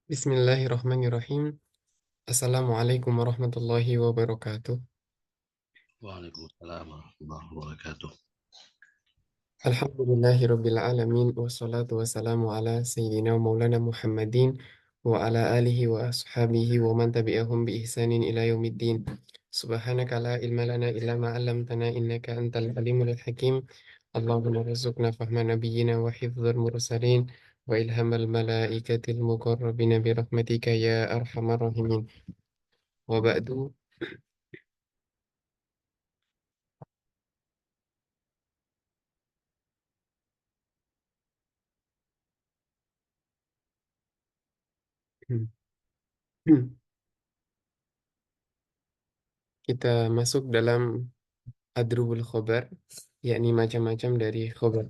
Bismillahirrahmanirrahim. Assalamualaikum warahmatullahi wabarakatuh. Waalaikumsalam warahmatullahi wabarakatuh. Alhamdulillahirabbil alamin wassalatu wassalamu ala sayyidina wa maulana Muhammadin wa ala alihi wa ashabihi wa man tabi'ahum bi ihsanin ila yaumiddin. Subhanaka la ilma lana illa ma 'allamtana innaka antal alimul hakim. Allahumma rzuqna fahma nabiyyina wa hifdzal mursalin wa ilhamal malaikatil muqarrabin bi rahmatika ya arhamar rahimin. Wa ba'du. Kita masuk dalam adrubul khobar, yakni macam-macam dari khobar.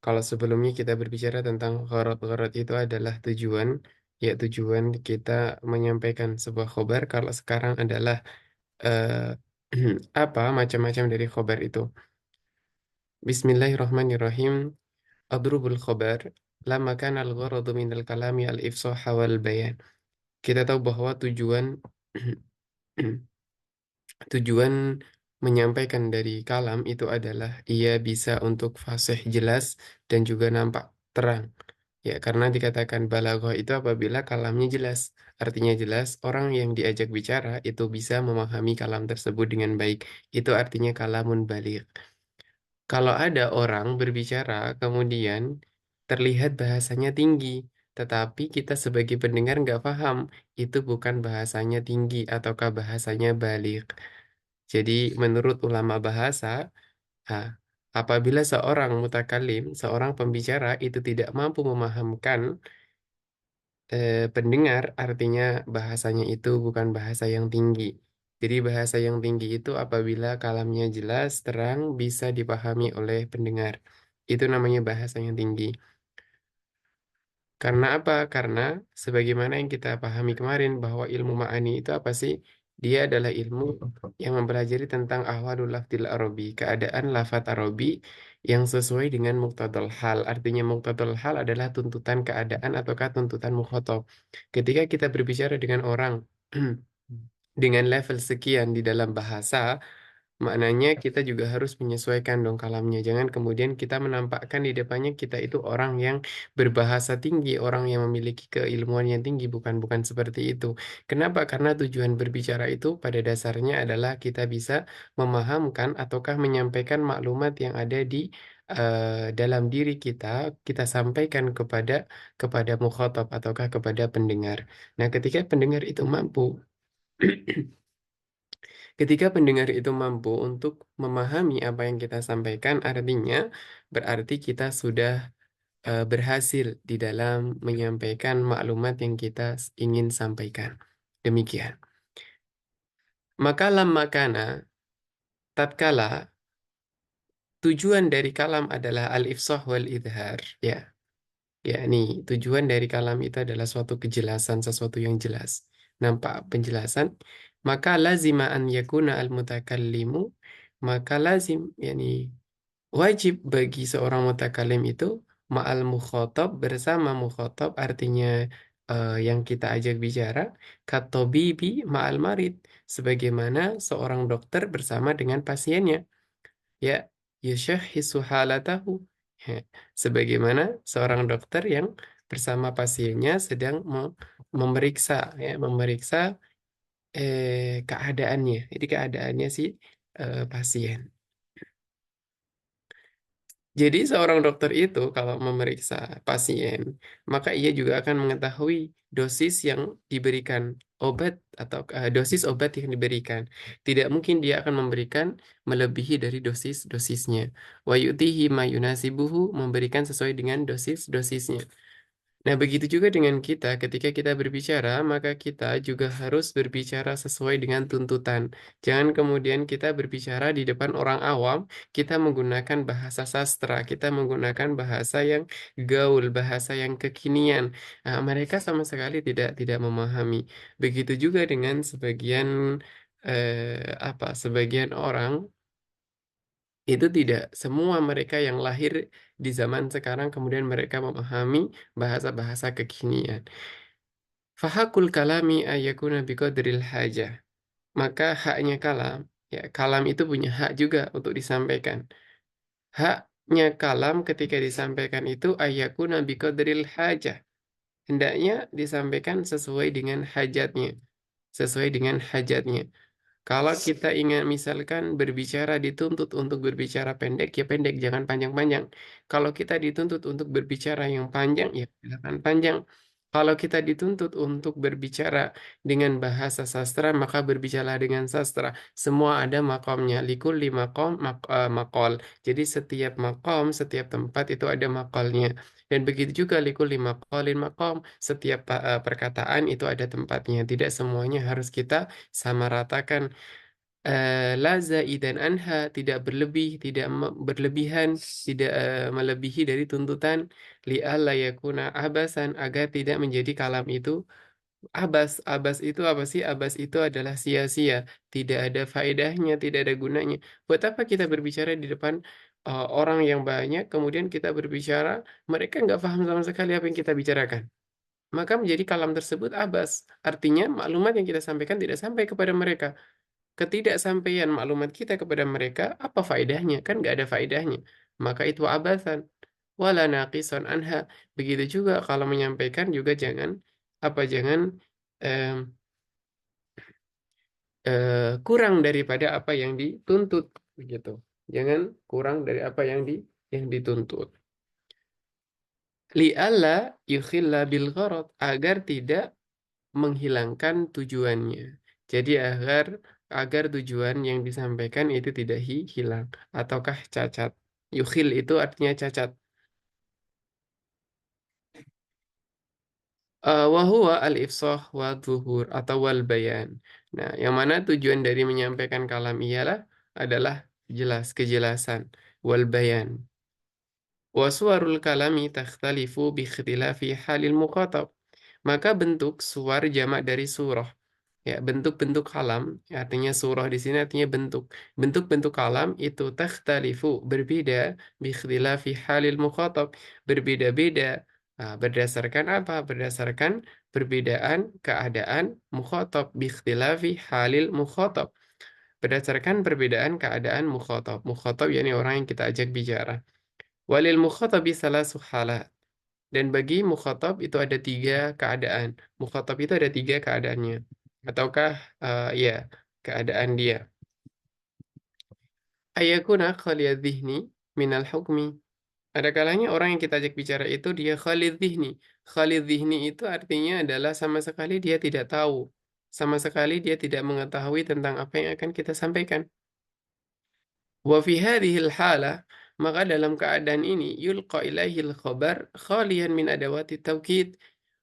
Kalau sebelumnya kita berbicara tentang gharad-gharad itu adalah tujuan, ya tujuan kita menyampaikan sebuah khobar. Kalau sekarang adalah apa macam-macam dari khobar itu. Bismillahirrahmanirrahim. Adrubul khobar. Lama kan al-gharadu minal kalami al-ifsah wal bayan. Kita tahu bahwa tujuan tujuan menyampaikan dari kalam itu adalah ia bisa untuk fasih jelas dan juga nampak terang. Ya, karena dikatakan balaghah itu apabila kalamnya jelas. Artinya jelas, orang yang diajak bicara itu bisa memahami kalam tersebut dengan baik. Itu artinya kalamun baligh. Kalau ada orang berbicara kemudian terlihat bahasanya tinggi, tetapi kita sebagai pendengar nggak paham, itu bukan bahasanya tinggi ataukah bahasanya baligh. Jadi menurut ulama bahasa, ah, apabila seorang mutakalim, seorang pembicara itu tidak mampu memahamkan pendengar, artinya bahasanya itu bukan bahasa yang tinggi. Jadi bahasa yang tinggi itu apabila kalamnya jelas, terang, bisa dipahami oleh pendengar. Itu namanya bahasa yang tinggi. Karena apa? Karena sebagaimana yang kita pahami kemarin bahwa ilmu ma'ani itu apa sih? Dia adalah ilmu yang mempelajari tentang ahwalul lafdil Arabi, keadaan lafadz Arabi yang sesuai dengan muqtadal hal. Artinya muqtadal hal adalah tuntutan keadaan ataukah tuntutan mukhatab. Ketika kita berbicara dengan orang dengan level sekian di dalam bahasa, maknanya kita juga harus menyesuaikan dong kalamnya. Jangan kemudian kita menampakkan di depannya kita itu orang yang berbahasa tinggi, orang yang memiliki keilmuan yang tinggi. Bukan, bukan seperti itu. Kenapa? Karena tujuan berbicara itu pada dasarnya adalah kita bisa memahamkan ataukah menyampaikan maklumat yang ada di dalam diri kita, kita sampaikan kepada mukhatab ataukah kepada pendengar. Nah, ketika pendengar itu mampu Ketika pendengar itu mampu untuk memahami apa yang kita sampaikan, artinya berarti kita sudah berhasil di dalam menyampaikan maklumat yang kita ingin sampaikan. Demikian. Maka lam makana, tatkala tujuan dari kalam adalah al-ifsah wal idhar. Ya, yakni tujuan dari kalam itu adalah suatu kejelasan, sesuatu yang jelas. Nampak penjelasan. Maka lazima an yakuna al-mutakallimu, maka lazim, yakni wajib bagi seorang mutakalim itu ma'al mukhotob, bersama mukhotob, artinya yang kita ajak bicara, katobibi ma'al marid, sebagaimana seorang dokter bersama dengan pasiennya, ya, yusyahhisu halatahu. Ya, sebagaimana seorang dokter yang bersama pasiennya sedang memeriksa, ya, memeriksa keadaannya. Jadi keadaannya si pasien. Jadi seorang dokter itu kalau memeriksa pasien, maka ia juga akan mengetahui dosis yang diberikan obat atau dosis obat yang diberikan. Tidak mungkin dia akan memberikan melebihi dari dosis-dosisnya. Wa yutihi ma yunasibuhu, memberikan sesuai dengan dosis-dosisnya. Nah, begitu juga dengan kita, ketika kita berbicara, maka kita juga harus berbicara sesuai dengan tuntutan. Jangan kemudian kita berbicara di depan orang awam, kita menggunakan bahasa sastra, kita menggunakan bahasa yang gaul, bahasa yang kekinian. Nah, mereka sama sekali tidak memahami. Begitu juga dengan sebagian orang itu tidak semua mereka yang lahir di zaman sekarang kemudian mereka memahami bahasa-bahasa kekinian. Fahakul kalami ayakuna biqadril hajah. Maka haknya kalam, ya kalam itu punya hak juga untuk disampaikan. Haknya kalam ketika disampaikan itu ayakuna biqadril hajah. Hendaknya disampaikan sesuai dengan hajatnya. Sesuai dengan hajatnya. Kalau kita ingin misalkan berbicara dituntut untuk berbicara pendek, ya pendek, jangan panjang-panjang. Kalau kita dituntut untuk berbicara yang panjang, ya silakan panjang. Kalau kita dituntut untuk berbicara dengan bahasa sastra, maka berbicara dengan sastra. Semua ada makomnya. Likulli makom, makol. Jadi setiap makom, setiap tempat itu ada makolnya. Dan begitu juga likulli makolin makom. Setiap perkataan itu ada tempatnya. Tidak semuanya harus kita sama ratakan. La zaidan anha, tidak berlebih, tidak berlebihan, tidak melebihi dari tuntutan, li alla yakuna abasan, agar tidak menjadi kalam itu abas. Abas itu apa sih? Abas itu adalah sia-sia, tidak ada faedahnya, tidak ada gunanya. Buat apa kita berbicara di depan orang yang banyak, kemudian kita berbicara, mereka nggak paham sama sekali apa yang kita bicarakan. Maka menjadi kalam tersebut abas. Artinya maklumat yang kita sampaikan tidak sampai kepada mereka. Ketidaksampaian maklumat kita kepada mereka, apa faedahnya? Kan nggak ada faedahnya. Maka itu abasan. Wala naqison anha. Begitu juga kalau menyampaikan juga jangan em, kurang daripada apa yang dituntut, begitu. Jangan kurang dari apa yang dituntut. Li'alla yukhilla bil gharad, agar tidak menghilangkan tujuannya. Jadi agar tujuan yang disampaikan itu tidak hilang ataukah cacat. Yukhil itu artinya cacat. Wa huwa al-ifsah wa dhuhur atau wal bayan. Nah, yang mana tujuan dari menyampaikan kalam ialah adalah kejelasan, wal bayan. Wa suwarul kalami takhtalifu bi ikhtilafi halil muqatab. Maka bentuk suar jamak dari surah. Ya, bentuk-bentuk kalam, ya, artinya surah di sini artinya bentuk. Bentuk-bentuk kalam itu takhtalifu, berbeda, biikhtilafi halil mukhatab, berbeda-beda. Nah, berdasarkan apa? Berdasarkan perbedaan keadaan mukhatab, biikhtilafi halil mukhatab. Berdasarkan perbedaan keadaan mukhatab. Mukhatab yakni orang yang kita ajak bicara. Walil mukhatabi salasu halat. Dan bagi mukhatab itu ada tiga keadaan. Mukhatab itu ada tiga keadaannya. Ataukah ya keadaan dia. Ayakuna khaliyad dhihni minal hukmi. Ada kalanya orang yang kita ajak bicara itu dia khalid dhihni. Khalid dhihni itu artinya adalah sama sekali dia tidak tahu. Sama sekali dia tidak mengetahui tentang apa yang akan kita sampaikan. Wa fi hadhil halah, maka dalam keadaan ini yulqa ilaihil khabar khalian min adawati taukid.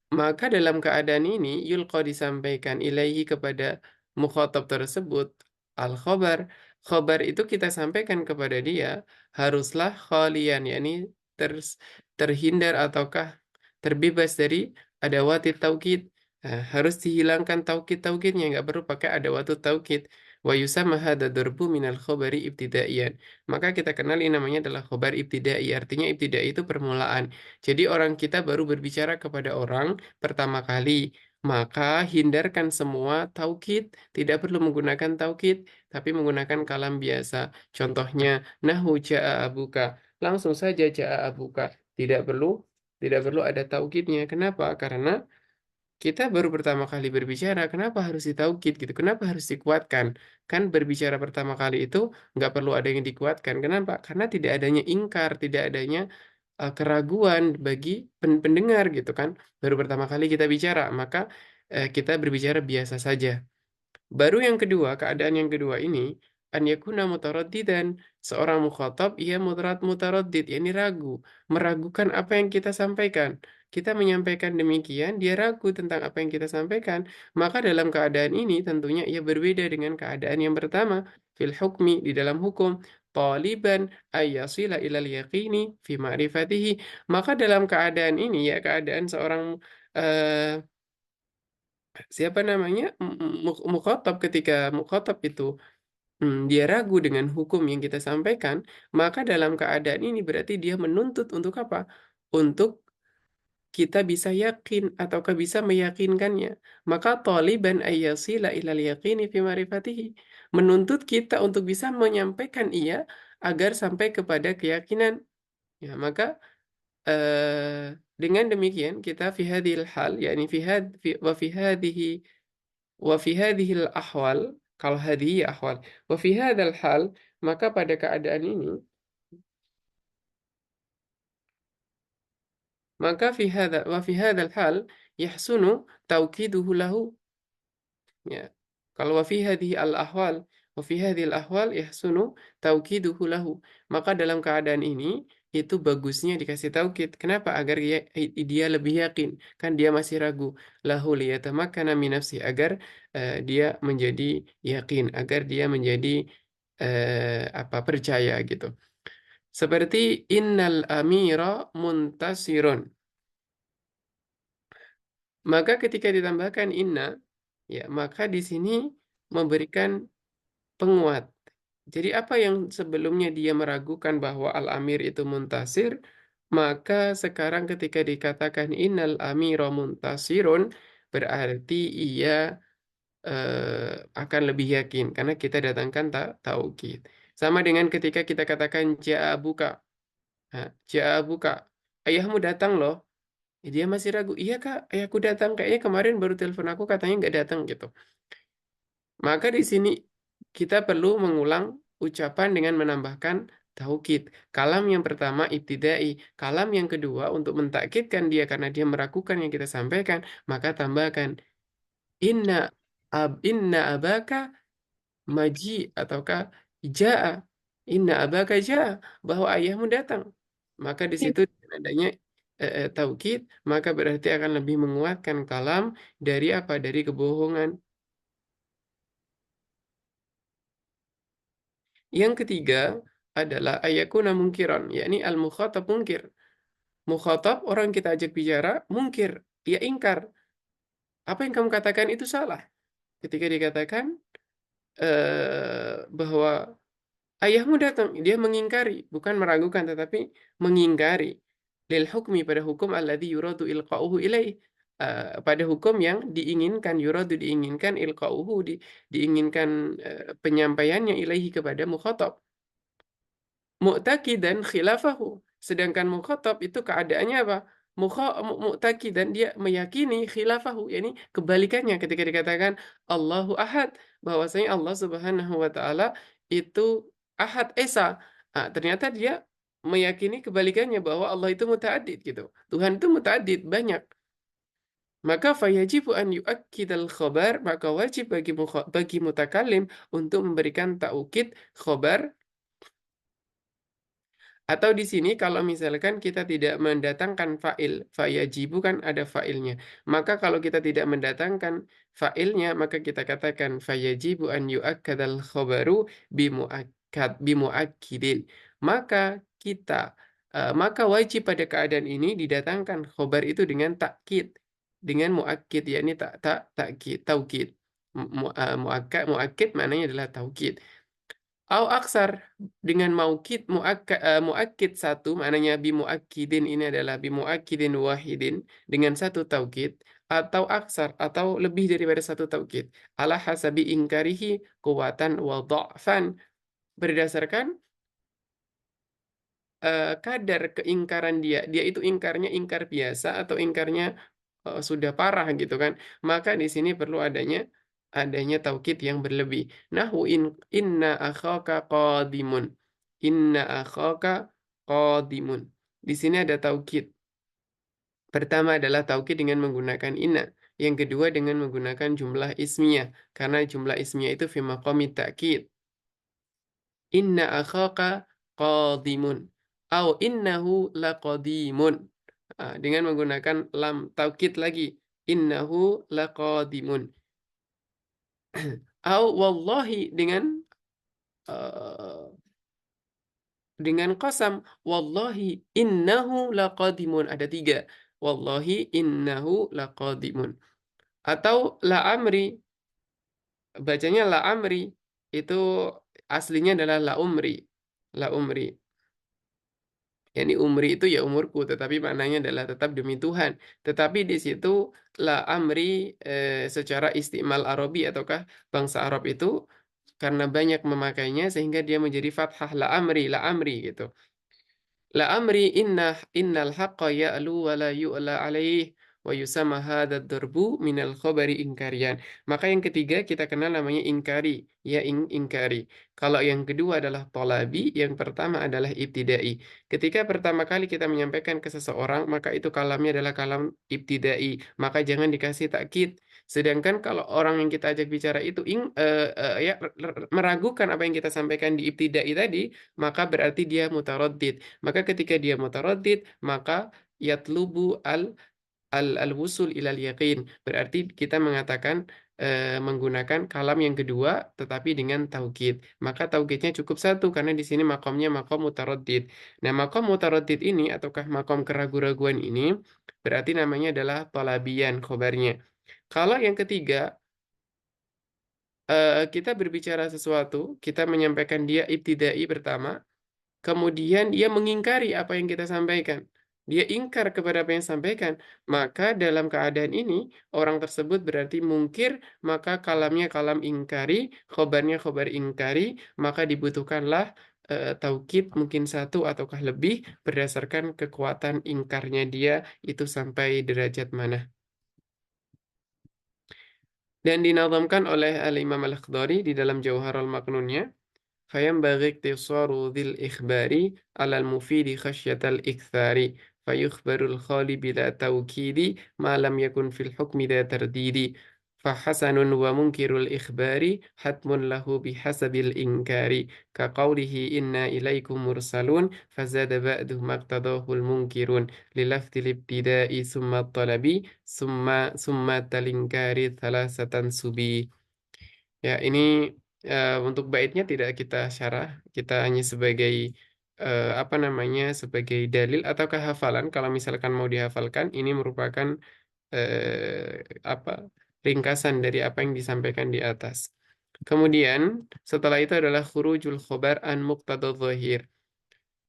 Maka dalam keadaan ini yulqa disampaikan ilaihi kepada mukhatab tersebut al-khabar. Khabar itu kita sampaikan kepada dia haruslah khalian, yakni terhindar ataukah terbebas dari adawati taukid. Nah, harus dihilangkan taukid-taukidnya, nggak perlu pakai adawatu taukid. Wa yusamma hadza darbu minal khabari ibtidaiyan. Maka kita kenal ini namanya adalah khabar ibtidai. Artinya ibtidai itu permulaan. Jadi orang kita baru berbicara kepada orang pertama kali, maka hindarkan semua taukid, tidak perlu menggunakan taukid, tapi menggunakan kalam biasa. Contohnya, nahu ja'a abuka, langsung saja ja'a abuka, tidak perlu tidak perlu ada taukidnya. Kenapa? Karena kita baru pertama kali berbicara, kenapa harus ditaukid gitu? Kenapa harus dikuatkan? Kan berbicara pertama kali itu nggak perlu ada yang dikuatkan. Kenapa? Karena tidak adanya ingkar, tidak adanya keraguan bagi pendengar gitu kan. Baru pertama kali kita bicara, maka kita berbicara biasa saja. Baru yang kedua, keadaan yang kedua ini, an yakuna mutaraddidan. Seorang mukhatab, ia mutaraddid, yakni ragu, meragukan apa yang kita sampaikan. Kita menyampaikan demikian, dia ragu tentang apa yang kita sampaikan. Maka dalam keadaan ini tentunya ia berbeda dengan keadaan yang pertama, fil hukmi, di dalam hukum. Taliban ayyasila ilal yaqini fi ma'rifatihi. Maka dalam keadaan ini, ya keadaan seorang eh, siapa namanya mukhatab, ketika mukhatab itu dia ragu dengan hukum yang kita sampaikan, maka dalam keadaan ini berarti dia menuntut untuk apa? Untuk kita bisa yakin ataukah bisa meyakinkannya. Maka taliban ayyasila ilal yaqini fi ma'rifatihi. Menuntut kita untuk bisa menyampaikan ia agar sampai kepada keyakinan. Ya, maka dengan demikian kita fi hadhil hal yakni fi hadhihi wa fi hadhil ahwal kalau hadhihi ahwal wa fi hadzal hal maka pada keadaan ini maka fi hadza wa fi hadzal hal yahsunu tauqiduhu lahu. Ya. Kalau wa fi hadhihi al-ahwal, wa fi hadhihi al-ahwal yahsunu tauqiduhu lahu. Maka dalam keadaan ini itu bagusnya dikasih taukid. Kenapa? Agar dia lebih yakin. Kan dia masih ragu. Lahu liyatamakkana min nafsi agar dia menjadi yakin, agar dia menjadi apa percaya gitu. Seperti innal amira muntasirun. Maka ketika ditambahkan inna, ya maka di sini memberikan penguat. Jadi apa yang sebelumnya dia meragukan bahwa Al-Amir itu muntasir, maka sekarang ketika dikatakan innal amira muntasirun, berarti ia akan lebih yakin karena kita datangkan taukid. Sama dengan ketika kita katakan ja'a buka. Nah, ja'a buka. Ayahmu datang loh. Dia masih ragu. Iya kak, ayahku datang. Kayaknya kemarin baru telepon aku katanya nggak datang gitu. Maka di sini kita perlu mengulang ucapan dengan menambahkan taukid. Kalam yang pertama ibtidai, kalam yang kedua untuk mentakkidkan dia karena dia meragukan yang kita sampaikan, maka tambahkan inna inna abaka maji ataukah jaa. Inna abaka jaa bahwa ayahmu datang. Maka di situ dengan adanya taukid, maka berarti akan lebih menguatkan kalam dari apa? Dari kebohongan. Yang ketiga adalah ayakuna mungkiran, yakni al-mukhatab mungkir. Mukhatab orang kita ajak bicara, mungkir, dia ingkar. Apa yang kamu katakan itu salah. Ketika dikatakan bahwa ayahmu datang, dia mengingkari, bukan meragukan tetapi mengingkari. Lil hukmi pada hukum alladzi yuradu ilqa'uhu ilaih. Pada hukum yang diinginkan yuradu diinginkan ilqa'uhu diinginkan penyampaiannya ilaihi kepada mukhatab. Mu'taqidan khilafahu. Sedangkan mukhatab itu keadaannya apa? Mu'taqidan dia meyakini khilafahu, yakni kebalikannya ketika dikatakan Allahu Ahad, bahwasanya Allah Subhanahu wa taala itu Ahad Esa. Ternyata dia meyakini kebalikannya bahwa Allah itu muta'addid gitu. Tuhan itu muta'addid, banyak. Maka fayajibu an yu'akkidal khobar, maka wajib bagi mutakallim untuk memberikan taukid khobar. Atau di sini kalau misalkan kita tidak mendatangkan fa'il, fayajibu kan ada fa'ilnya. Maka kalau kita tidak mendatangkan fa'ilnya, maka kita katakan fayajibu an yu'akkadal khobaru bimu'akkidin. Maka kita maka wajib pada keadaan ini didatangkan khobar itu dengan takkid, dengan muakkid, yakni takkid, taukid. Muakkid maknanya adalah taukid. Au aksar dengan muakkid satu maknanya bi muakkidin ini adalah bi muakkidin wahidin dengan satu taukid atau aksar atau lebih daripada satu taukid ala hasabi ingkarihi kuwatan wa dha'fan berdasarkan kadar keingkaran dia itu ingkarnya ingkar biasa atau ingkarnya sudah parah gitu kan, maka di sini perlu adanya taukid yang berlebih. Nahu inna akhaka qadimun, inna akhaka qadimun. Di sini ada taukid. Pertama adalah taukid dengan menggunakan inna, yang kedua dengan menggunakan jumlah ismiyah karena jumlah ismiyah itu fi maqami ta'kid. Inna akhaka qadimun au innahu laqadimun. Dengan menggunakan lam taukid lagi. Innahu laqadimun. Au wallahi uh, dengan qasam. Wallahi innahu laqadimun. Ada tiga. Wallahi innahu laqadimun. Atau la amri. Bacanya la amri. Itu aslinya adalah la umri. La umri. Yani umri itu ya umurku, tetapi maknanya adalah tetap demi Tuhan. Tetapi di situ la amri secara istimal Arabi ataukah bangsa Arab itu karena banyak memakainya sehingga dia menjadi fathah la amri gitu. La amri innal haqqa ya'lu wa la yu'la alaih wa yusama hadzal darbu minal khabari inkarian. Maka yang ketiga kita kenal namanya ingkari, ya ingkari. Kalau yang kedua adalah tolabi, yang pertama adalah ibtidai. Ketika pertama kali kita menyampaikan ke seseorang, maka itu kalamnya adalah kalam ibtidai, maka jangan dikasih takkid. Sedangkan kalau orang yang kita ajak bicara itu ya meragukan apa yang kita sampaikan di ibtidai tadi, maka berarti dia mutaraddid. Maka ketika dia mutaraddid, maka yatlubu al wusul ilal yaqin. Berarti kita mengatakan menggunakan kalam yang kedua tetapi dengan taukid. Maka taukidnya cukup satu karena di sini makomnya makom mutaraddid. Nah, makom mutaraddid ini ataukah makom keraguan-raguan ini berarti namanya adalah tolabian khobarnya. Kalau yang ketiga, kita berbicara sesuatu, kita menyampaikan dia ibtidai pertama, kemudian dia mengingkari apa yang kita sampaikan. Dia ingkar kepada apa yang sampaikan. Maka dalam keadaan ini, orang tersebut berarti mungkir, maka kalamnya kalam ingkari, khobarnya khobar ingkari, maka dibutuhkanlah taukid mungkin satu ataukah lebih berdasarkan kekuatan ingkarnya dia itu sampai derajat mana. Dan dinazamkan oleh Al-Imam Al-Akhdari di dalam Jauharul Maknunnya. فينبغي اقتصار ذي الإخبار على المفيد خشية الإكثار فيخبر الخالي بلا توكيد ما لم يكن في الحكم ذا ترديد فحسن ومنكر الإخبار حتم له بحسب الإنكار كقوله إنا إليكم مرسلون فزاد بعده ما اقتضاه المنكرون للفظ الابتداء ثم الطلب ثم الإنكار ثلاثة سبي. Ya, ini untuk baitnya tidak kita syarah, kita hanya sebagai apa namanya, sebagai dalil ataukah hafalan. Kalau misalkan mau dihafalkan, ini merupakan apa ringkasan dari apa yang disampaikan di atas. Kemudian setelah itu adalah khurujul khobar an muqtadha dhahir.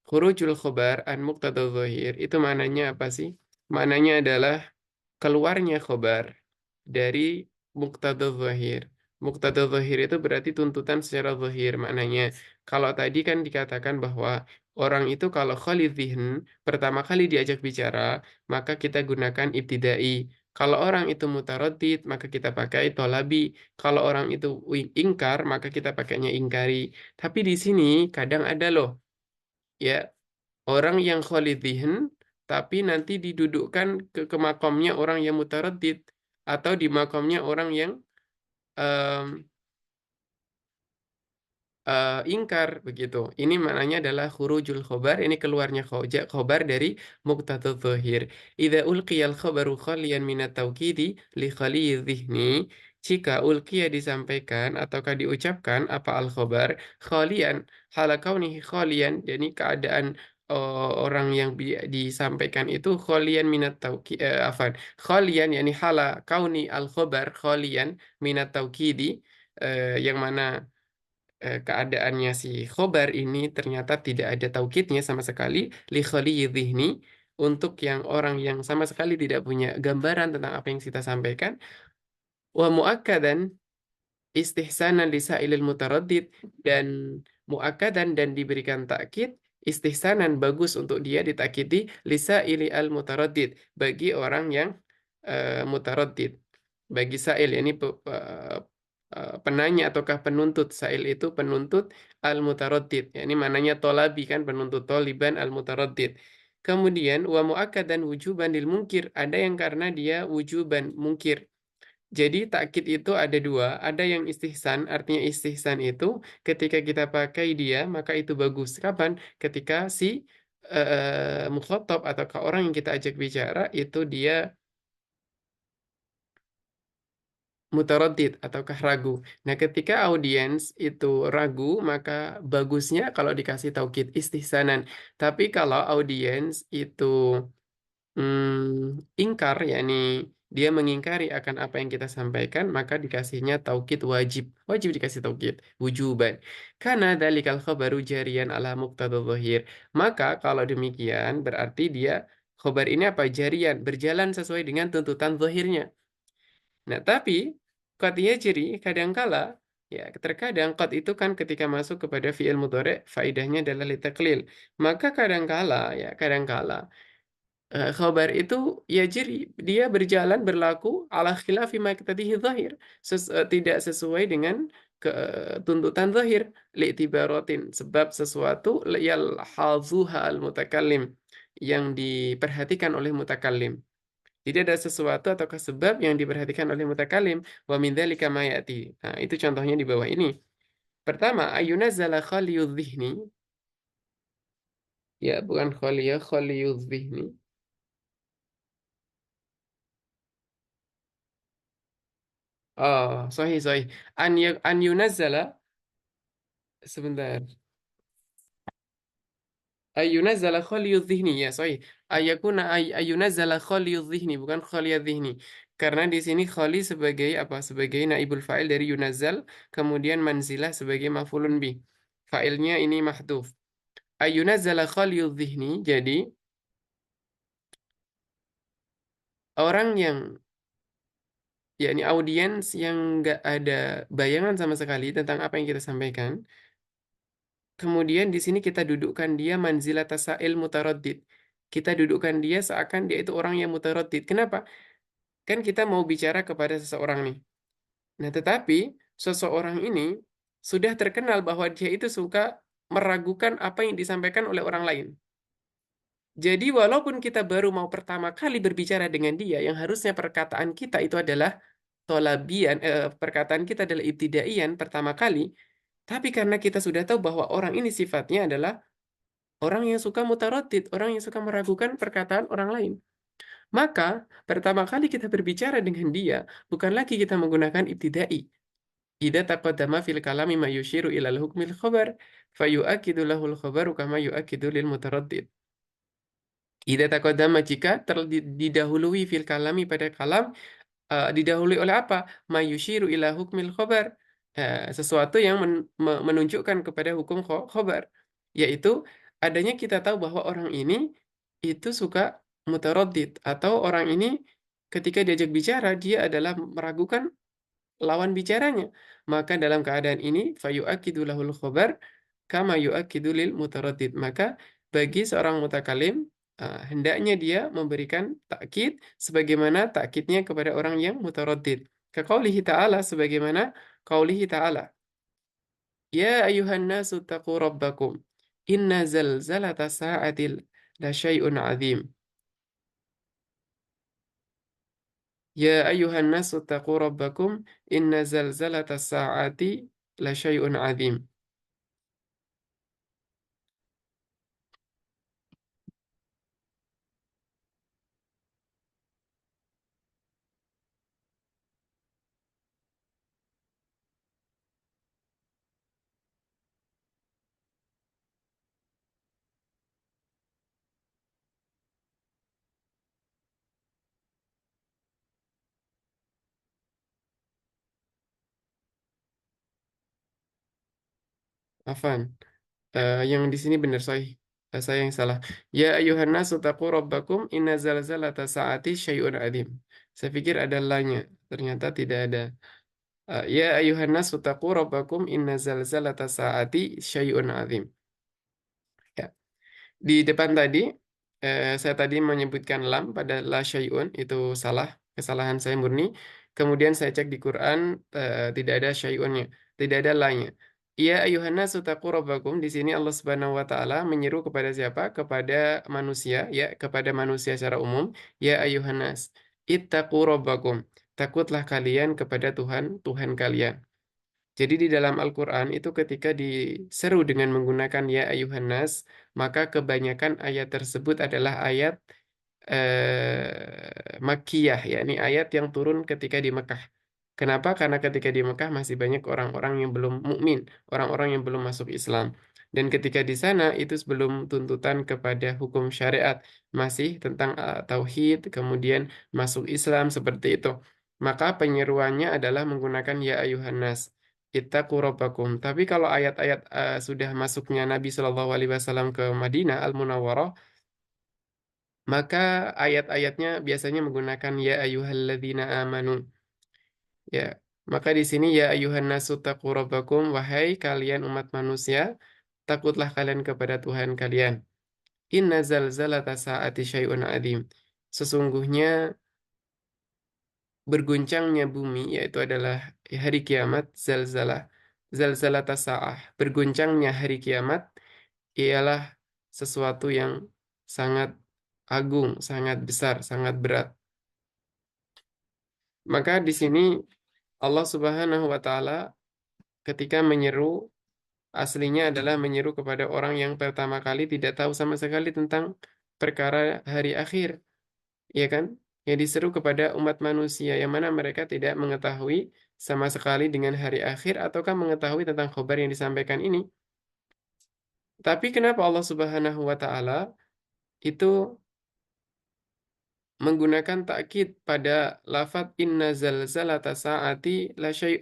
Khurujul khobar an muqtadha dhahir itu maknanya apa sih? Maknanya adalah keluarnya khobar dari muqtada zahir. Muqtada zahir itu berarti tuntutan secara zahir. Maknanya, kalau tadi kan dikatakan bahwa orang itu kalau khalid dhihn, pertama kali diajak bicara, maka kita gunakan ibtidai. Kalau orang itu mutaraddid, maka kita pakai tolabi. Kalau orang itu ingkar, maka kita pakainya ingkari. Tapi di sini kadang ada loh, ya, orang yang kholidihin tapi nanti didudukkan ke makomnya orang yang mutaraddid atau di makomnya orang yang em, ingkar begitu. Ini maknanya adalah khurujul khobar, ini keluarnya khobar dari muqtadha dzahir. Idza ulqiyal khabaru khaliyan minat taukidi li khaliyi dhihni, jika ulqiya disampaikan ataukah diucapkan apa al khobar khalian hala kaunihi khalian, jadi keadaan orang yang disampaikan itu khalian minat tauki afan khalian yani hala kauni al khobar khalian minat taukidi, yang mana keadaannya si khobar ini ternyata tidak ada taukidnya sama sekali li khaliyi dhihni, untuk yang orang yang sama sekali tidak punya gambaran tentang apa yang kita sampaikan, wa muakkadan istihsanan lisailil mutaraddid, dan muakkadan dan diberikan takkid istihsanan bagus untuk dia ditakkidi lisaili al mutaraddid bagi orang yang mutaraddid, bagi sa'il ini penanya ataukah penuntut. Sa'il itu penuntut al mutaraddid, ya ini mananya tolabi kan, penuntut toliban al mutaraddid. Kemudian wa muakkadan wujuban lil mungkir, ada yang karena dia wujuban mungkir. Jadi takkid itu ada dua, ada yang istihsan, artinya istihsan itu ketika kita pakai dia maka itu bagus. Kapan? Ketika si mukhatab atau orang yang kita ajak bicara itu dia mutaraddid ataukah ragu. Nah, ketika audiens itu ragu, maka bagusnya kalau dikasih taukid istihsanan. Tapi kalau audiens itu ingkar, yakni dia mengingkari akan apa yang kita sampaikan, maka dikasihnya taukid wajib. Wajib dikasih taukid, wujuban. Karena dalikal khabaru jarian ala muqtadha dhahir. Maka kalau demikian berarti dia khobar ini apa? Jarian, berjalan sesuai dengan tuntutan zahirnya. Nah, tapi qad yajri kadangkala ya terkadang qad itu kan ketika masuk kepada fi'il mudhari faidahnya adalah litaklil. Maka kadangkala ya kadangkala khobar itu ya jadi dia berjalan berlaku ala khilafi ma yaqtadihi zahir tidak sesuai dengan tuntutan zahir li'tibaratin sebab sesuatu yal hazuha al mutakallim yang diperhatikan oleh mutakallim. Tidak ada sesuatu atau sebab yang diperhatikan oleh mutakallim wa min dzalika ma ya'ti. Nah, itu contohnya di bawah ini. Pertama, ayunazzala khaliyudz dzihni. Ya, bukan khaliyah, khaliyudz dzihni. Oh, sahih, sahih. An yunazzala, sebentar. Ayunazzala khaliyudz dzihni, ya, sahih. Ayunazzala khaliyudz dzihni, bukan khaliyadz dzihni. Karena di sini khali sebagai apa? Sebagai naibul fa'il dari yunazzal, kemudian manzilah sebagai maf'ulun bih. Fa'ilnya ini mahdhuf. Ayunazzala khaliyudz dzihni, jadi orang yang yakni audiens yang nggak ada bayangan sama sekali tentang apa yang kita sampaikan. Kemudian di sini kita dudukkan dia manzilat tasail mutaraddid. Kita dudukkan dia seakan dia itu orang yang mutaraddid. Kenapa? Kan kita mau bicara kepada seseorang nih. Nah, tetapi seseorang ini sudah terkenal bahwa dia itu suka meragukan apa yang disampaikan oleh orang lain. Jadi walaupun kita baru mau pertama kali berbicara dengan dia, yang harusnya perkataan kita itu adalah tolabian, perkataan kita adalah ibtidaian pertama kali, tapi karena kita sudah tahu bahwa orang ini sifatnya adalah orang yang suka mutaradid, orang yang suka meragukan perkataan orang lain. Maka, pertama kali kita berbicara dengan dia, bukan lagi kita menggunakan ibtidai. Idza taqaddama fil kalami ma yushiru ilal hukmil khabar, fayu'akidu lahul khabaru kama yu'akidu lil mutaraddid. Idza taqaddama jika didahului fil kalami pada kalam, didahului oleh apa? Ma yushiru ila hukmil khabar. Sesuatu yang menunjukkan kepada hukum khobar, yaitu adanya kita tahu bahwa orang ini itu suka mutaraddid atau orang ini ketika diajak bicara dia adalah meragukan lawan bicaranya. Maka dalam keadaan ini fayu'akidu lahul khabar kama yu'akidu lil mutaraddid. Maka bagi seorang mutakalim hendaknya dia memberikan takkid sebagaimana takkidnya kepada orang yang mutaraddid. Kaqaulihi ta'ala sebagaimana qaulihi ta'ala. Ya ayuhan nasu taqu rabbakum. Inna zalzalata sa'atil la syai'un azim. Ya ayuhan nasu taqu rabbakum. Inna zalzalata sa'ati la syai'un azim. Afan. Yang di sini benar saya yang salah. Ya ayuhan nasu taqu rabbakum inna zalzalata sa'ati syai'un adzim. Saya pikir ada lanya, ternyata tidak ada. Ya ayuhan nasu taqu rabbakum inna zalzalata sa'ati syai'un adzim. Ya. Di depan tadi saya tadi menyebutkan lam pada la syai'un itu salah, kesalahan saya murni. Kemudian saya cek di Quran tidak ada syai'unnya, tidak ada lanya. Ya ayuhan nasu taqu rabbakum, di sini Allah Subhanahu wa taala menyeru kepada siapa? Kepada manusia, ya, kepada manusia secara umum. Ya ayuhan nas, ittaqu rabbakum. Takutlah kalian kepada Tuhan, Tuhan kalian. Jadi di dalam Al-Quran itu ketika diseru dengan menggunakan ya ayuhan nas, maka kebanyakan ayat tersebut adalah ayat Makkiyah, yakni ayat yang turun ketika di Mekah. Kenapa? Karena ketika di Mekah masih banyak orang-orang yang belum mukmin, orang-orang yang belum masuk Islam. Dan ketika di sana itu sebelum tuntutan kepada hukum syariat, masih tentang tauhid, kemudian masuk Islam seperti itu. Maka penyeruannya adalah menggunakan ya ayuhan nas, ittaqu rabbakum. Tapi kalau ayat-ayat sudah masuknya Nabi Shallallahu Alaihi Wasallam ke Madinah Al Munawwarah, maka ayat-ayatnya biasanya menggunakan ya ayyuhalladzina amanu. Ya, maka di sini ya ayyuhan nasu taqu rabbakum, wahai kalian umat manusia, takutlah kalian kepada Tuhan kalian. Inna zalzalata sa'ati syai'un adim. Sesungguhnya berguncangnya bumi yaitu adalah hari kiamat, zalzalah. Zalzalata sa'ah. Berguncangnya hari kiamat ialah sesuatu yang sangat agung, sangat besar, sangat berat. Maka di sini Allah Subhanahu wa taala ketika menyeru aslinya adalah menyeru kepada orang yang pertama kali tidak tahu sama sekali tentang perkara hari akhir, ya kan? Yang diseru kepada umat manusia yang mana mereka tidak mengetahui sama sekali dengan hari akhir ataukah mengetahui tentang khabar yang disampaikan ini. Tapi kenapa Allah Subhanahu wa taala itu menggunakan takkid pada lafadz inna zalzalata sa'ati la syai'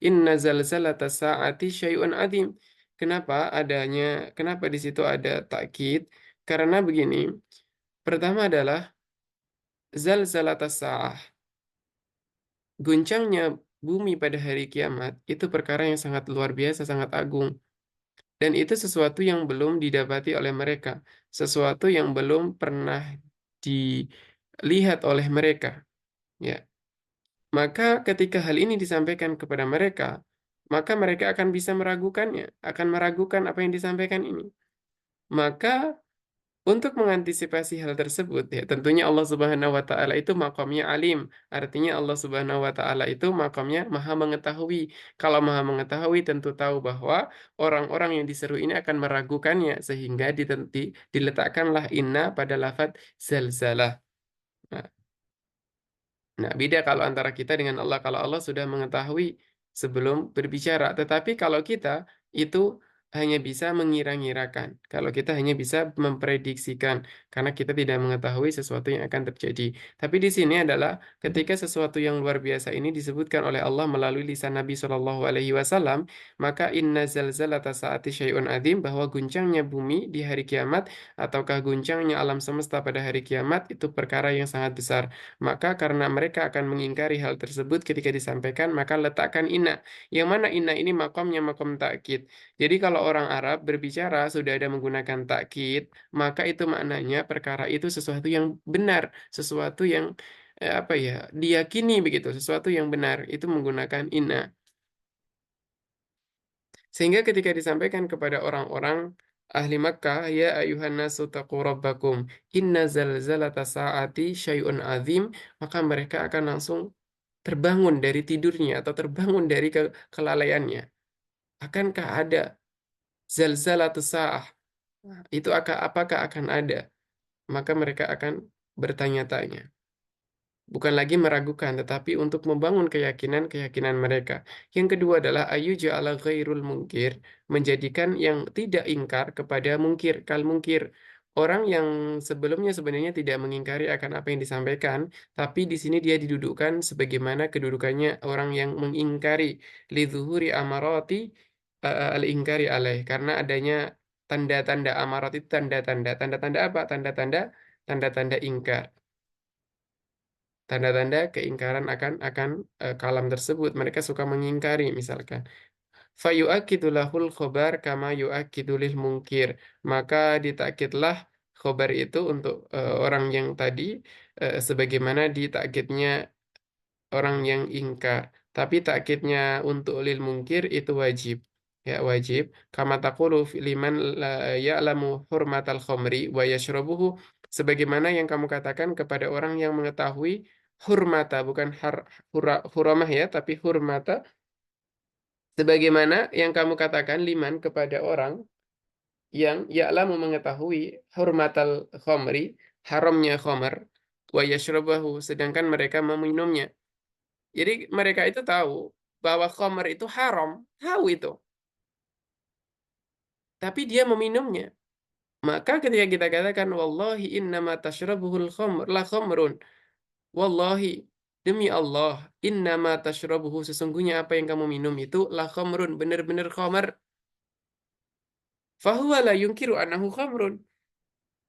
inna zalzalata sa'ati syai'un adzim. Kenapa adanya kenapa di situ ada takkid? Karena begini, pertama adalah zalzalata sa'ah, guncangnya bumi pada hari kiamat itu perkara yang sangat luar biasa, sangat agung. Dan itu sesuatu yang belum didapati oleh mereka, sesuatu yang belum pernah dilihat oleh mereka. Ya, maka ketika hal ini disampaikan kepada mereka, maka mereka akan bisa meragukannya, akan meragukan apa yang disampaikan ini. Maka untuk mengantisipasi hal tersebut, ya tentunya Allah Subhanahu wa taala itu makamnya alim. Artinya Allah Subhanahu wa taala itu makamnya maha mengetahui. Kalau maha mengetahui tentu tahu bahwa orang-orang yang diseru ini akan meragukannya sehingga diletakkanlah inna pada lafadz zalzalah. Nah, Nah, beda kalau antara kita dengan Allah. Kalau Allah sudah mengetahui sebelum berbicara. Tetapi kalau kita itu hanya bisa mengira-ngirakan. Kalau kita hanya bisa memprediksikan. Karena kita tidak mengetahui sesuatu yang akan terjadi. Tapi di sini adalah ketika sesuatu yang luar biasa ini disebutkan oleh Allah melalui lisan Nabi Shallallahu Alaihi Wasallam, maka inna zalzalata saati syai'un adim, bahwa guncangnya bumi di hari kiamat ataukah guncangnya alam semesta pada hari kiamat itu perkara yang sangat besar. Maka karena mereka akan mengingkari hal tersebut ketika disampaikan, maka letakkan inna. Yang mana inna ini makomnya makom takkid. Jadi kalau orang Arab berbicara sudah ada menggunakan takkid, maka itu maknanya perkara itu sesuatu yang benar, sesuatu yang apa ya, diyakini begitu, sesuatu yang benar itu menggunakan inna. Sehingga ketika disampaikan kepada orang-orang ahli Makkah, ya ayuhan nasu taqu rabbakum, inna zalzalata sa'ati syai'un azim, maka mereka akan langsung terbangun dari tidurnya atau terbangun dari kelalaiannya. Akankah ada zalzalatus sa'ah? Itu apakah akan ada? Maka mereka akan bertanya-tanya. Bukan lagi meragukan, tetapi untuk membangun keyakinan-keyakinan mereka. Yang kedua adalah ayu ja'ala ghairul mungkir, menjadikan yang tidak ingkar kepada mungkir, kal mungkir. Orang yang sebelumnya sebenarnya tidak mengingkari akan apa yang disampaikan, tapi di sini dia didudukkan sebagaimana kedudukannya orang yang mengingkari lidzuhuri amarati al-ingkari alaih, karena adanya tanda-tanda amarat itu tanda-tanda apa? Tanda-tanda ingkar, tanda-tanda keingkaran akan kalam tersebut. Mereka suka mengingkari misalkan. Fayu'akidu lahul khobar kama yu'akidu lil mungkir. Maka ditakkidlah khobar itu untuk orang yang tadi sebagaimana ditakkidnya orang yang ingkar. Tapi takkidnya untuk lil mungkir itu wajib. Ya wajib. Kama taqulu liman ya'lamu hurmatal khomri wa yashrabuhu. Sebagaimana yang kamu katakan kepada orang yang mengetahui hurmata, bukan huramah ya, tapi hurmata. Sebagaimana yang kamu katakan liman kepada orang yang ya'lamu mengetahui hurmatal khomri, haramnya khomer, wa yashrabahu, sedangkan mereka meminumnya. Jadi mereka itu tahu bahwa khomer itu haram, tahu itu. tapi dia meminumnya. Maka ketika kita katakan wallahi innama tashrabuhul khamr la khamrun. Wallahi demi Allah innama tashrabuhu sesungguhnya apa yang kamu minum itu la khamrun benar-benar khamar. Fahuwa la yungkiru annahu khamrun.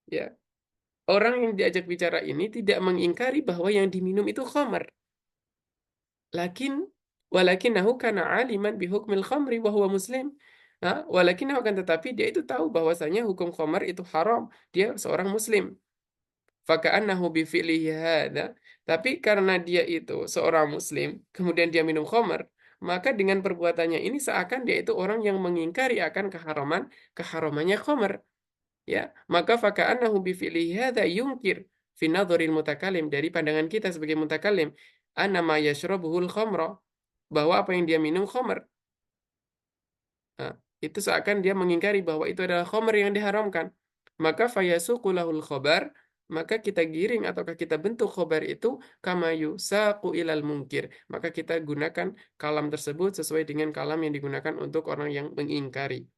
Ya, orang yang diajak bicara ini tidak mengingkari bahwa yang diminum itu khamar. Lakin walakinahu kana aliman bihukmil khamri wa huwa muslim. Nah, walakinahu akan tetapi dia itu tahu bahwasanya hukum khamar itu haram. Dia seorang muslim. Faka'annahu bifi'lihi hadza. Tapi karena dia itu seorang muslim, kemudian dia minum khamar, maka dengan perbuatannya ini seakan dia itu orang yang mengingkari akan keharamannya khamar. Ya, maka faka'annahu bifi'lihi hadza yungkir fi nadhuril mutakalim dari pandangan kita sebagai mutakalim anna ma yashrabuhul khamra bahwa apa yang dia minum khamar. Nah, itu seakan dia mengingkari bahwa itu adalah khamar yang diharamkan. Maka fayasuqu lahul khobar, maka kita giring ataukah kita bentuk khobar itu kama yusaqu ilal mungkir. Maka kita gunakan kalam tersebut sesuai dengan kalam yang digunakan untuk orang yang mengingkari.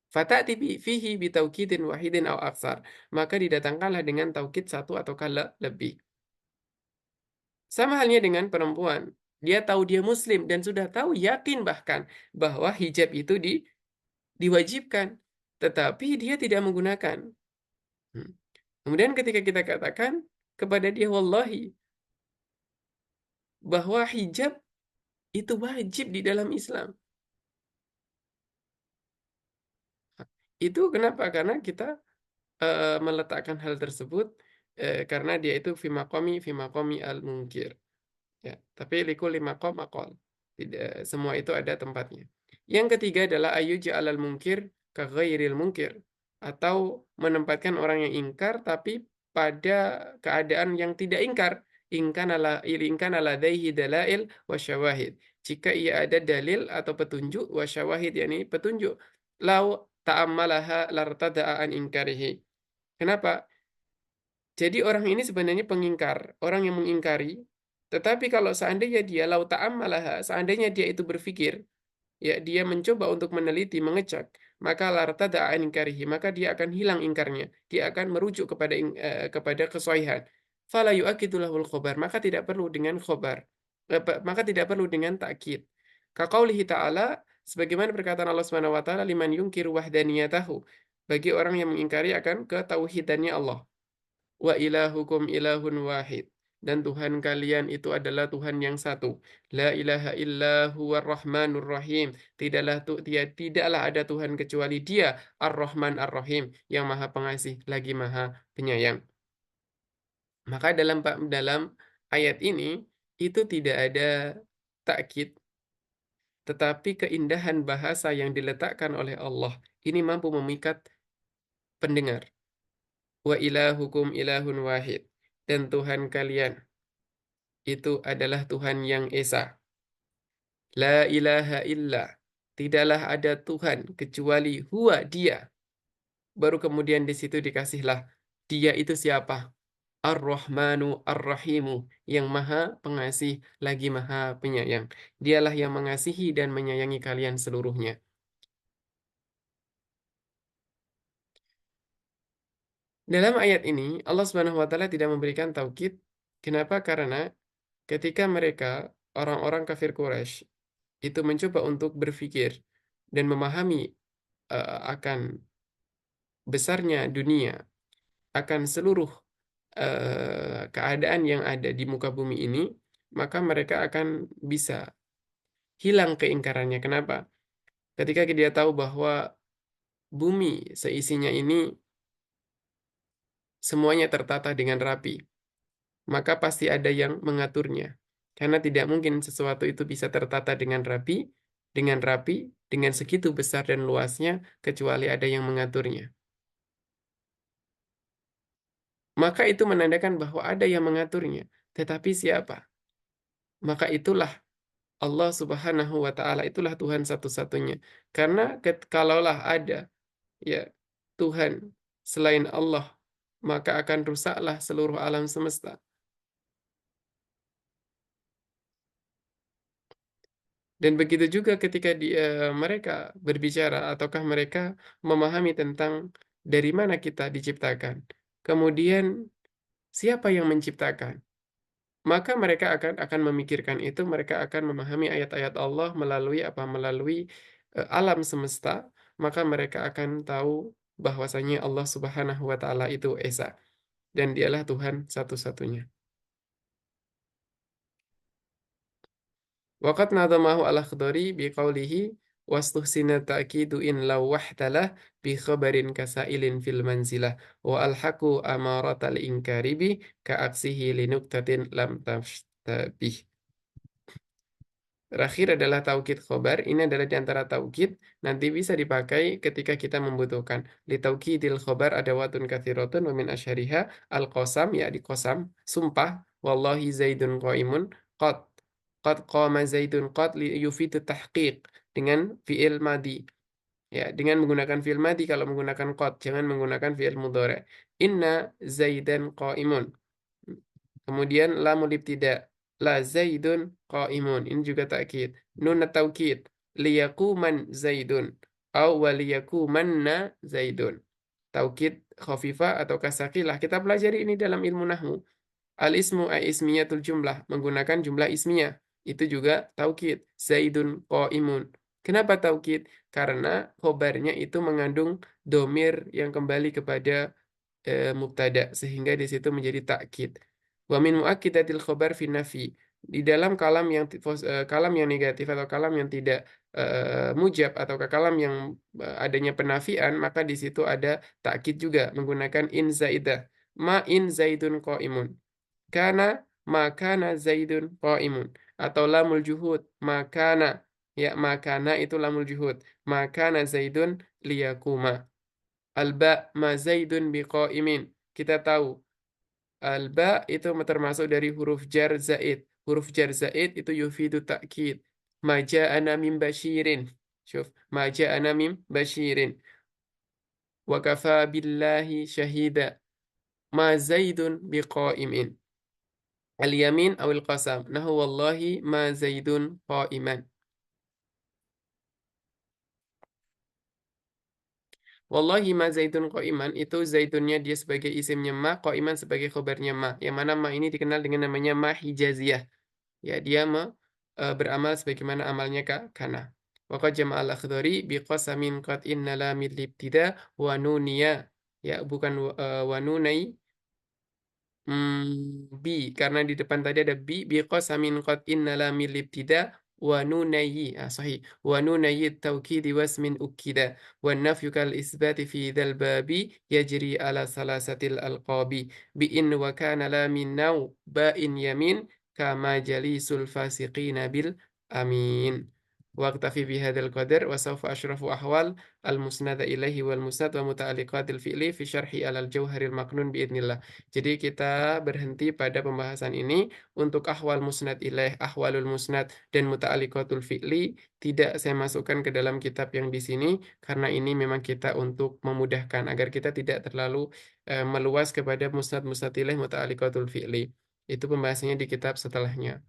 Fata'ti fihi bitaukidin wahidin au aksar. Maka didatangkanlah dengan taukid satu atau kala lebih. Sama halnya dengan perempuan. Dia tahu dia muslim dan sudah tahu yakin bahkan bahwa hijab itu diwajibkan. Tetapi dia tidak menggunakan. Hmm. Kemudian ketika kita katakan kepada dia wallahi bahwa hijab itu wajib di dalam Islam. Itu kenapa? Karena kita meletakkan hal tersebut karena dia itu fi maqami al-munkir. Ya, tapi likulli maqam maqal. Tidak semua itu ada tempatnya. Yang ketiga adalah ayu ja'alal munkir ka ghairil munkir atau menempatkan orang yang ingkar tapi pada keadaan yang tidak ingkar. Ingkana ladaihi dalail wa syawahid. Jika ia ada dalil atau petunjuk wa syawahid yakni petunjuk lau ta'ammalaha lartada'a an inkarihi. Kenapa? Jadi orang ini sebenarnya pengingkar, orang yang mengingkari. Tetapi kalau seandainya dia lau ta'ammalaha, seandainya dia itu berpikir, ya dia mencoba untuk meneliti, mengecek, maka lartada an ingkarihi, maka dia akan hilang ingkarnya. Dia akan merujuk kepada kesohihan. Fala yu'akidu lahul khobar, maka tidak perlu dengan khobar. Maka tidak perlu dengan takkid. Kaqaulihi ta'ala, sebagaimana perkataan Allah Subhanahu wa taala liman yungkiru wahdaniyatahu, bagi orang yang mengingkari akan ketauhidannya Allah. Wa ilahukum ilahun wahid. Dan Tuhan kalian itu adalah Tuhan yang satu. La ilaha illa huwa rahmanur rahim. Tidaklah ada Tuhan kecuali Dia, Ar-Rahman Ar-Rahim, yang Maha Pengasih lagi Maha Penyayang. Maka dalam ayat ini itu tidak ada takkid, tetapi keindahan bahasa yang diletakkan oleh Allah ini mampu memikat pendengar. Wa ilahukum ilahun wahid. Dan Tuhan kalian itu adalah Tuhan yang esa. La ilaha illa. Tidaklah ada Tuhan kecuali huwa dia. Baru kemudian di situ dikasihlah dia itu siapa? Ar-Rahmanu Ar-Rahimu, yang maha pengasih lagi maha penyayang. Dialah yang mengasihi dan menyayangi kalian seluruhnya. Dalam ayat ini Allah Subhanahu wa taala tidak memberikan taukid. Kenapa? Karena ketika mereka orang-orang kafir Quraisy itu mencoba untuk berpikir dan memahami akan besarnya dunia, akan seluruh keadaan yang ada di muka bumi ini, maka mereka akan bisa hilang keingkarannya. Kenapa? Ketika dia tahu bahwa bumi seisinya ini semuanya tertata dengan rapi, maka pasti ada yang mengaturnya. Karena tidak mungkin sesuatu itu bisa tertata dengan rapi, dengan segitu besar dan luasnya, kecuali ada yang mengaturnya. Maka itu menandakan bahwa ada yang mengaturnya. Tetapi siapa? Maka itulah Allah Subhanahu wa taala, itulah Tuhan satu-satunya. Karena kalaulah ada ya Tuhan selain Allah, maka akan rusaklah seluruh alam semesta. Dan begitu juga ketika mereka berbicara, ataukah mereka memahami tentang dari mana kita diciptakan. Kemudian siapa yang menciptakan? Maka mereka akan memikirkan itu, mereka akan memahami ayat-ayat Allah melalui apa? Melalui alam semesta, maka mereka akan tahu bahwasanya Allah Subhanahu wa taala itu Esa dan dialah Tuhan satu-satunya. Waqad nadamahu al-Akhdari biqaulihi wastuhsina ta'kidu in law wahtalah bi khabarin kasailin fil manzilah wa alhaqu amaratal inkari bi ka aksihi linuktatin lam tashtabih. Terakhir adalah taukid khobar. Ini adalah di antara taukid. Nanti bisa dipakai ketika kita membutuhkan. Li taukidil khobar ada watun kathirotun wa min asyariha al-qasam, ya di qasam. Sumpah. Wallahi zaidun qaimun. Qad. Qad qama zaidun qad li yufidu tahqiq. Dengan fi'il madi. Ya, dengan menggunakan fi'il madi kalau menggunakan qad. Jangan menggunakan fi'il mudhari. Inna zaidan qaimun. Kemudian lamul ibtida, la zaidun qaimun. Ini juga takkid. Nun taukid, liyaquman zaidun au waliyakumanna zaidun. Taukid khafifah atau kasakilah. Kita pelajari ini dalam ilmu nahwu. Al-ismu ismiyatul jumlah, menggunakan jumlah ismiyah. Itu juga taukid. Zaidun qaimun. Kenapa taukid? Karena khobarnya itu mengandung domir yang kembali kepada mubtada, sehingga di situ menjadi takkid. Wa min muakkidatil khobar fi nafi. Di dalam kalam yang kalam yang negatif atau kalam yang tidak mujab atau kalam yang adanya penafian, maka di situ ada takkid juga menggunakan in zaidah. Ma in zaidun qaimun. Kana makana zaidun qaimun, atau lamul juhud makana, ya makana itu lamul juhud, makana zaidun liyakuma. Alba ma zaidun biqaimin. Kita tahu alba itu termasuk dari huruf jar zaid. Huruf jar zaid itu yufidu ta'kid. Ma ja'ana min basyirin. Syuf, ma ja'ana min basyirin. Wa kafa billahi syahida. Ma zaidun biqaimin. Al-yamin awil qasam. Nahu wallahi ma zaidun qaiman. Wallahi ma zaidun qaiman, itu zaidunnya dia sebagai isimnya ma, qaiman sebagai khobarnya ma. Yang mana ma ini dikenal dengan namanya ma hijaziyah. Ya, dia beramal sebagaimana amalnya Kak Kana. Waqad jama'al akhdari biqasamin qad inna la min libtida wa nuniya. Ya, bukan wa nunai. Bi, karena di depan tadi ada bi qasamin qad innala min libtida wa nunayi, sahih, wa nunayi taukidi wasmin ukida wa nafyu kal isbati fi dzal babi yajri ala salasatil alqabi bi in wa kana la min naw ba in yamin kama jalisul fasiqina bil amin. Waqtafi bihadzal qadar wa sawfa asyrafu ahwal al-musnada ilaihi wal musnad wa muta'alliqatil fi'li fi syarhi alal jauharil maknun biidnillah. Jadi kita berhenti pada pembahasan ini untuk ahwal musnad ilaih, ahwalul musnad, dan muta'alliqatul fi'li. Tidak saya masukkan ke dalam kitab yang di sini karena ini memang kita untuk memudahkan agar kita tidak terlalu meluas kepada musnad ilaih, muta'alliqatul fi'li. Itu pembahasannya di kitab setelahnya.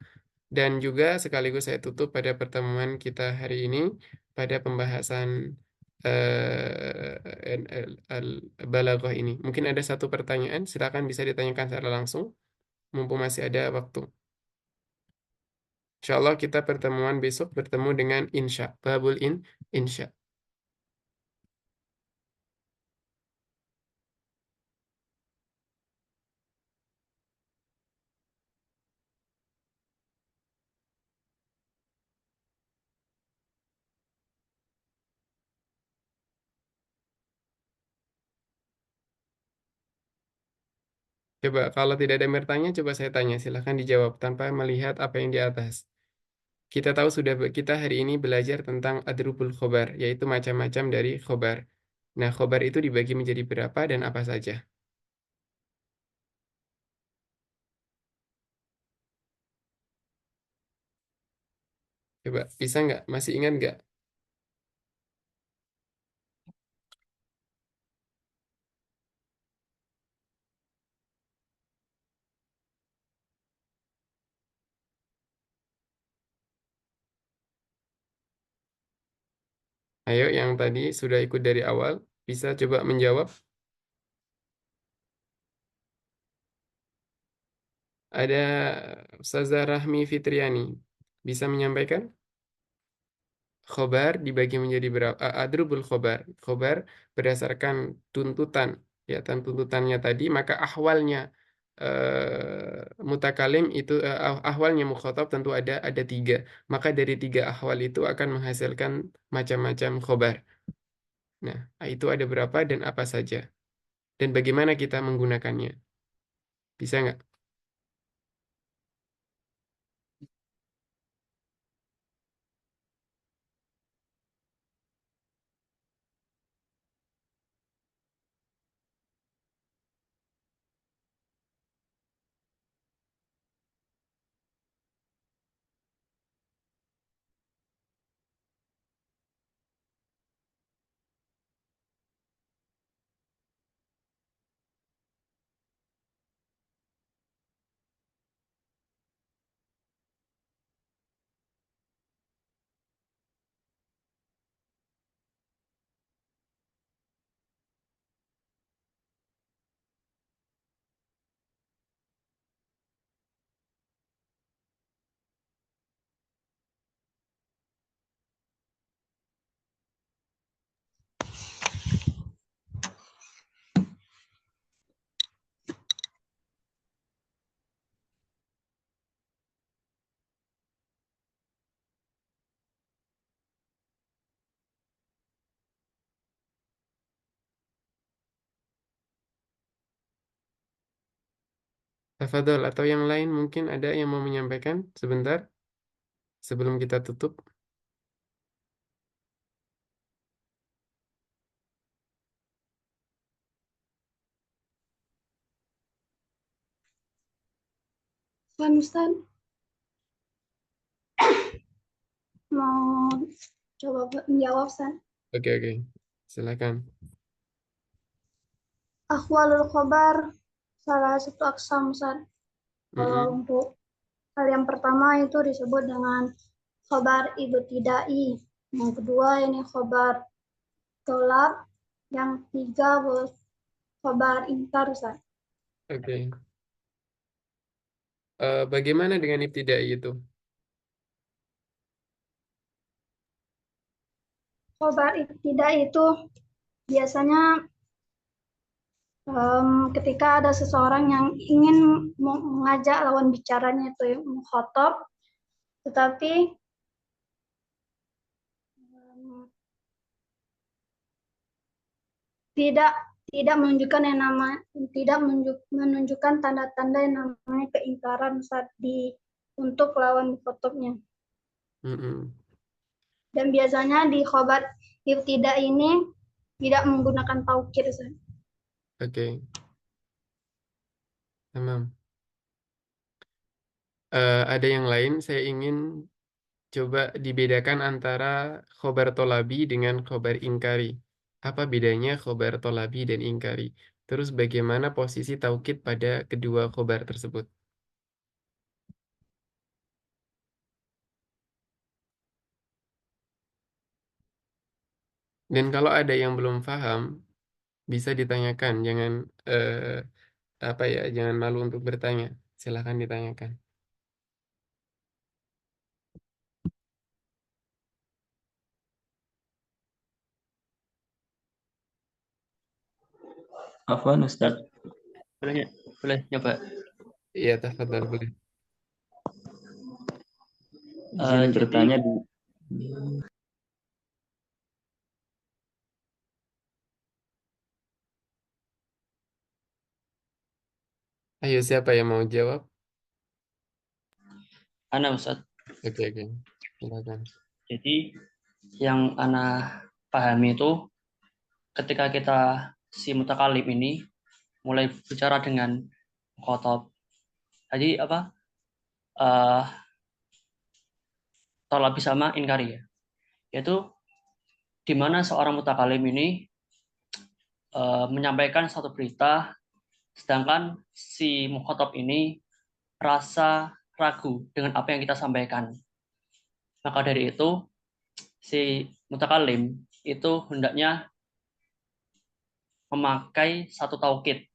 Dan juga sekaligus saya tutup pada pertemuan kita hari ini pada pembahasan balaghah ini. Mungkin ada satu pertanyaan, silakan bisa ditanyakan secara langsung, mumpung masih ada waktu. Insya Allah kita pertemuan besok bertemu dengan insya, babul insya. Coba kalau tidak ada yang bertanya, coba saya tanya, silakan dijawab tanpa melihat apa yang di atas. Kita tahu sudah kita hari ini belajar tentang adrubul khobar, yaitu macam-macam dari khobar. Nah, khobar itu dibagi menjadi berapa dan apa saja? Coba, bisa nggak? Masih ingat nggak? Ayo, yang tadi sudah ikut dari awal, bisa coba menjawab. Ada Ustazah Rahmi Fitriani. Bisa menyampaikan? Khobar dibagi menjadi berapa? Adrubul khobar. Khobar berdasarkan tuntutan. Ya, tuntutannya tadi, maka ahwalnya mutakalim itu ahwalnya mukhatab tentu ada tiga. Maka dari tiga ahwal itu akan menghasilkan macam-macam khobar. Nah, itu ada berapa dan apa saja? Dan bagaimana kita menggunakannya? Bisa nggak? Tafadhol, atau yang lain mungkin ada yang mau menyampaikan sebentar sebelum kita tutup. Kan Ustaz mau coba menjawab Ustaz. Oke, oke. Silakan. Akhwalul khobar salah satu aksam Ustaz. Kalau Mm-mm. untuk hal yang pertama itu disebut dengan khobar ibtidai. Yang kedua ini khobar tolak. Yang tiga khobar ingkar Ustaz. Oke. Bagaimana dengan ibtidai itu? Khobar ibtidai itu biasanya ketika ada seseorang yang ingin mengajak lawan bicaranya itu mengkhotob, tetapi tidak tidak menunjukkan yang nama tidak menunjukkan tanda-tanda yang namanya keingkaran saat untuk lawan khotobnya. Mm-mm. Dan biasanya di khobar ibtida ini tidak menggunakan taukid. Oke, tamam. Ada yang lain, saya ingin coba dibedakan antara khobar tolabi dengan khobar ingkari. Apa bedanya khobar tolabi dan ingkari? Terus bagaimana posisi taukid pada kedua khobar tersebut? Dan kalau ada yang belum paham, bisa ditanyakan. Jangan apa ya, jangan malu untuk bertanya. Silahkan ditanyakan. Afwan Ustaz, boleh boleh nyoba. Iya, tafadhal boleh. Izin bertanya di Ayo, siapa yang mau jawab? Ana Ustaz. Oke, oke. Silakan. Jadi yang Ana pahami itu ketika kita si mutakalim ini mulai bicara dengan khotob. Jadi apa? eh Tolak sama inkari ya. Yaitu di mana seorang mutakalim ini menyampaikan satu berita sedangkan si mukhotob ini rasa ragu dengan apa yang kita sampaikan. Maka dari itu si mutakalim itu hendaknya memakai satu taukid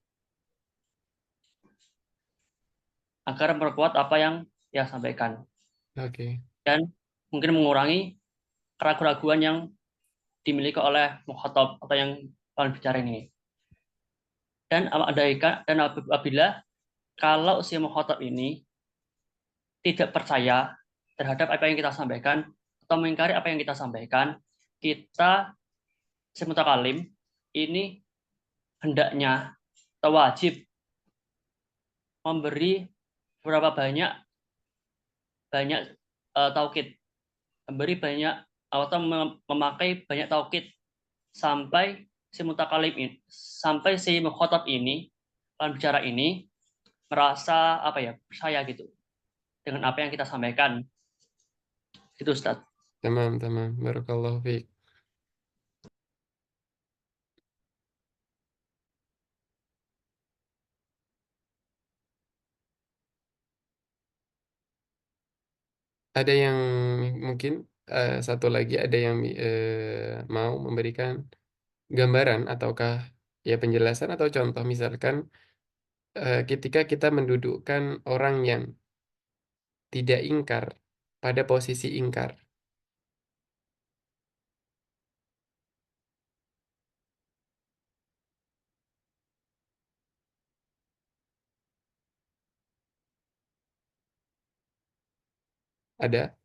agar memperkuat apa yang dia sampaikan Oke. dan mungkin mengurangi keraguan-keraguan yang dimiliki oleh mukhatab atau yang lawan bicara ini. Dan apabila kalau si mukhatab ini tidak percaya terhadap apa yang kita sampaikan atau mengingkari apa yang kita sampaikan, kita si mutakalim ini hendaknya atau wajib memberi berapa banyak banyak taukid, memberi banyak atau memakai banyak taukid sampai si mutakalim ini, sampai si mukhatab ini, lawan bicara ini merasa apa ya, percaya gitu dengan apa yang kita sampaikan. Itu Ustaz. Tamam, tamam. Barakallahu fiik. Ada yang mungkin satu lagi ada yang mau memberikan gambaran ataukah ya penjelasan atau contoh misalkan ketika kita mendudukkan orang yang tidak ingkar pada posisi ingkar. Ada?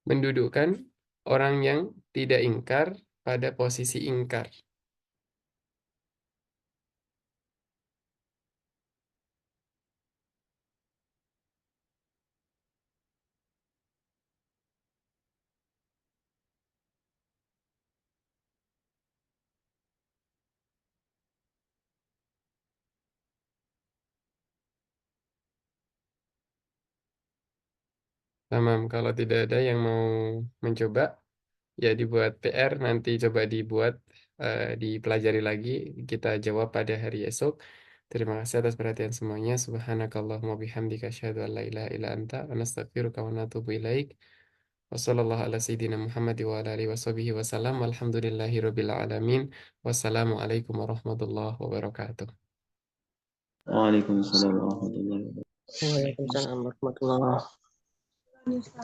Mendudukkan orang yang tidak ingkar pada posisi ingkar. Tamam, kalau tidak ada yang mau mencoba, ya dibuat PR, nanti coba dibuat, dipelajari lagi, kita jawab pada hari esok. Terima kasih atas perhatian semuanya. Subhanakallahumma bihamdika asyhadu an la ilaha illa anta wa nastaghfiruka wa natubu ilaik. Wassallallahu ala sayyidina Muhammad wa ala alihi washabihi wasallam. Walhamdulillahi rabbil alamin. Wassalamualaikum warahmatullahi wabarakatuh. Waalaikumsalam warahmatullahi wabarakatuh. Waalaikumsalam warahmatullahi Bisa.